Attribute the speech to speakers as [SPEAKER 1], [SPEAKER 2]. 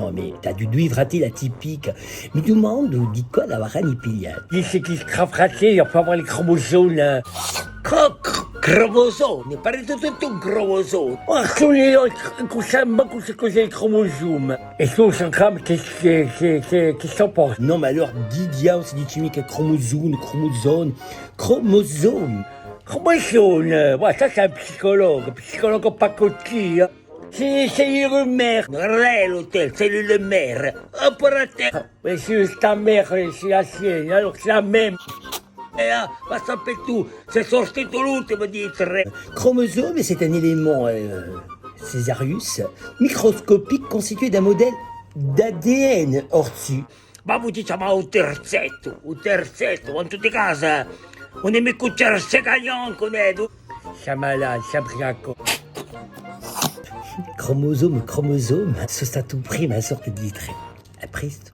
[SPEAKER 1] Non, mais t'as dû hydrater atypique. Mi domando di cosa avranno pigliato.
[SPEAKER 2] Dice che fratelli, on peut avoir les chromosomes là.
[SPEAKER 3] Cromosome, pare tutto un cromosome.
[SPEAKER 2] Oh, cos'è il cromosome? E tu Sankram, che sto portando?
[SPEAKER 1] Non, mais alors, Didia, c'est du chimique, chromosome.
[SPEAKER 2] Chromosome, ouais, ça c'est un psychologue pas coquille. C'est les rumeurs.
[SPEAKER 3] Re l'hôtel, c'est le maire. Opérateur.
[SPEAKER 2] Mais c'est ta mère, c'est la sienne, alors c'est la même.
[SPEAKER 3] Ma sapere tu, sei sortito l'ultimo di tre.
[SPEAKER 1] Chromosome, c'est un élément Césarius microscopique constitué d'un modèle d'ADN ortu.
[SPEAKER 3] Ma voi diciamo un terzetto, in tutti casa. On est mes cucciare segagnon con Edu.
[SPEAKER 2] C'est malade, c'est briaco.
[SPEAKER 1] Chromosome, ce stato prima sorte di tre. Après,